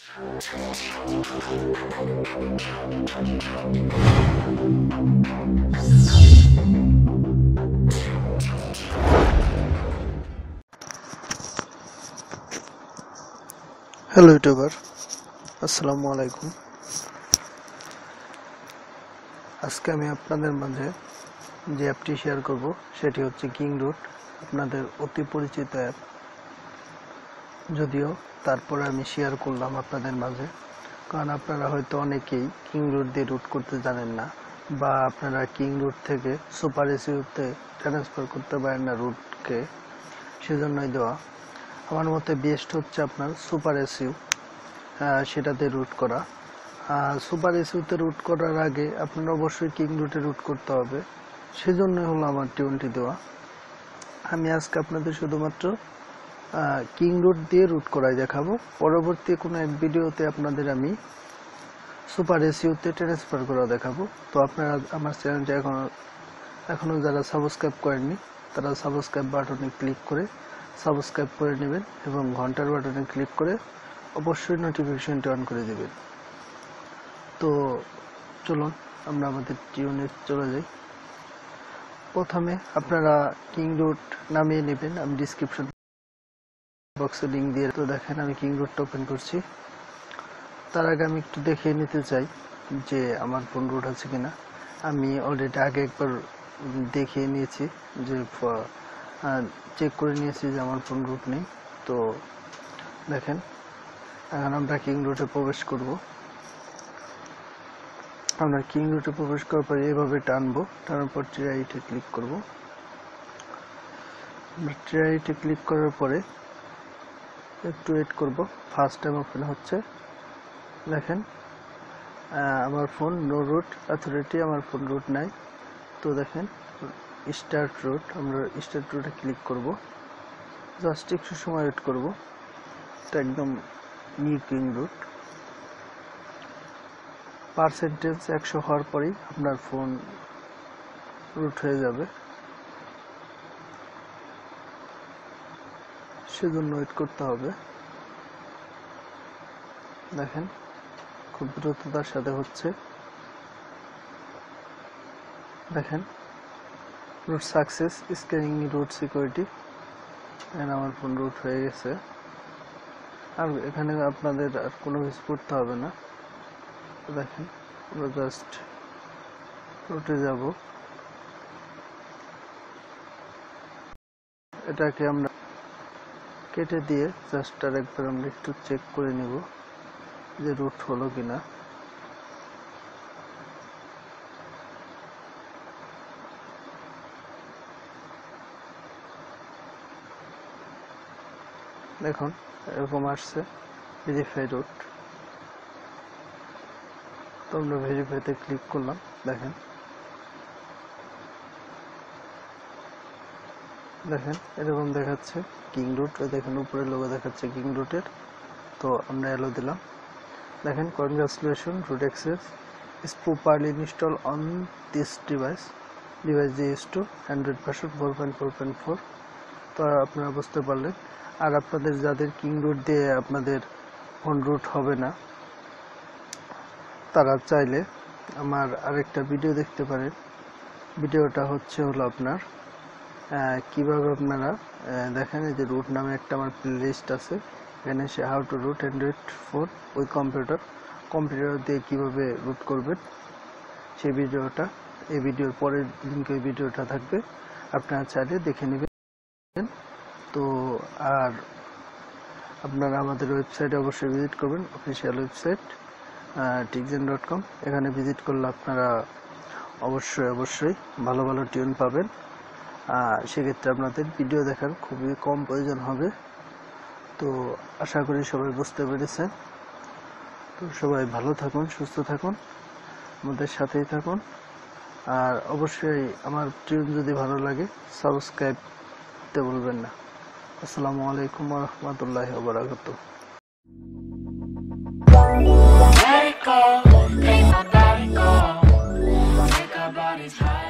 Hello YouTuber, আসসালামু আলাইকুম। আজকে আমি আপনাদের মাঝে যে অ্যাপটি শেয়ার করব সেটি হচ্ছে কিংরুট। আপনাদের অতি পরিচিত অ্যাপ, যদিও তারপরে আমি শেয়ার করলাম আপনাদের মাঝে, কারণ আপনারা হয়তো অনেকেই কিংরুট দিয়ে রুট করতে জানেন না, বা আপনারা কিংরুট থেকে সুপার এসইউতে ট্রান্সফার করতে পারেন না রুটকে, সেজন্যই দেওয়া। আমার মতে বেস্ট হচ্ছে আপনার সুপার এসইউ, সেটাতে রুট করা। সুপার এসইউতে রুট করার আগে আপনার অবশ্যই কিংরুটে রুট করতে হবে, সেজন্যই হলো আমার টিউনটি দেওয়া। আমি আজকে আপনাদের শুধুমাত্র কিংরুট দিয়ে রুট করাই দেখাবো। পরবর্তী কোনো এক ভিডিওতে আপনাদের আমি সুপার এসইউতে ট্রান্সফার করা দেখাবো। তো আপনারা আমার চ্যানেলটা এখনো যারা সাবস্ক্রাইব করেননি, তারা সাবস্ক্রাইব বাটনে ক্লিক করে সাবস্ক্রাইব করে নেবেন এবং ঘন্টার বাটনে ক্লিক করে অবশ্যই নোটিফিকেশনটি অন করে দেবেন। তো চলুন আমরা আমাদের টিউনে চলে যাই। প্রথমে আপনারা কিংরুট নামিয়ে নেবেন, আমি ডিসক্রিপশন বক্সে লিঙ্ক দিয়ে। তো দেখেন আমি কিংরুটটা ওপেন করছি। তার আগে আমি একটু দেখিয়ে নিতে চাই যে আমার কোন রুট আছে কিনা। আমি অলরেডি আগে একবার দেখিয়ে নিয়েছি, যে চেক করে নিয়েছি যে আমার কোন রুট নেই। তো দেখেন এখন আমরা কিংরুটে প্রবেশ করব। আমরা কিংরুটে প্রবেশ করার পরে এভাবে টানবো, টানার পর ট্রাইটে ক্লিক করব। আমরা ট্রাইটে ক্লিক করার পরে একটু ওয়েট করব। ফার্স্ট টাইম ওপেন হচ্ছে। দেখেন আমার ফোন নো রুট অথরিটি, আমার ফোন রুট নাই। তো দেখেন স্টার্ট রুট, আমরা স্টার্ট রুটে ক্লিক করব। জাস্ট একটু সময় ওয়েট করব। এটা একদম নিউ কিংরুট। পার্সেন্টেজ 100 হওয়ার পরেই আপনার ফোন রুট হয়ে যাবে, সেজন্য ওয়েট করতে হবে। দেখেন খুব দ্রুততার সাথে হচ্ছে। দেখেন root success, scanning root security. এখানে আমার ফোন রুট হয়ে গেছে। আর এখানে আপনাদের আর কোনো কিছু করতে হবে না। দেখেন আমরা জাস্ট রুটে যাব। এটাকে আমরা কেটে দিয়ে জাস্ট আর একবার আমরা একটু চেক করে নিব যে রুট হলো কিনা। দেখুন এরকম আসছে ভেরিফাই রুট। তো আমরা ভেরিফাইতে ক্লিক করলাম। দেখেন দেখেন এরকম দেখাচ্ছে কিংরুট। দেখেন উপরে লোগো দেখাচ্ছে কিংরুটের। তো আমরা এলো দিলাম। দেখেন congratulation, root access is properly installed on this device is to Android version 4.4.4। তো আপনারা বুঝতে পারলেন। আর আপনাদের যাদের কিংরুট দিয়ে আপনাদের ফোন রুট হবে না, তারা চাইলে আমার আরেকটা ভিডিও দেখতে পারেন। ভিডিওটা হলো আপনার কিভাবে আপনারা দেখেন এই যে রুট নামে একটা আমার প্লেলিস্ট আছে, এখানে সে how to root Android phone with computer দিয়ে কিভাবে রুট করবেন সেই ভিডিওটা, এই ভিডিওর পরের লিঙ্কে ওই ভিডিওটা থাকবে, আপনারা চাইলে দেখে নেবেন। তো আর আপনারা আমাদের ওয়েবসাইটে অবশ্যই ভিজিট করবেন, অফিসিয়াল ওয়েবসাইট tikzen.com। এখানে ভিজিট করলে আপনারা অবশ্যই ভালো ভালো টিউন পাবেন। সেক্ষেত্রে আপনাদের ভিডিও দেখার খুবই কম প্রয়োজন হবে। তো আশা করি সবাই বুঝতে পেরেছেন। তো সবাই ভালো থাকুন, সুস্থ থাকুন, আমাদের সাথেই থাকুন। আর অবশ্যই আমার টিউন যদি ভালো লাগে সাবস্ক্রাইব করতে ভুলবেন না। আসসালামু আলাইকুম ওয়া রাহমাতুল্লাহি ওয়া বারাকাতুহু। Let it go, make my body go, make our bodies high.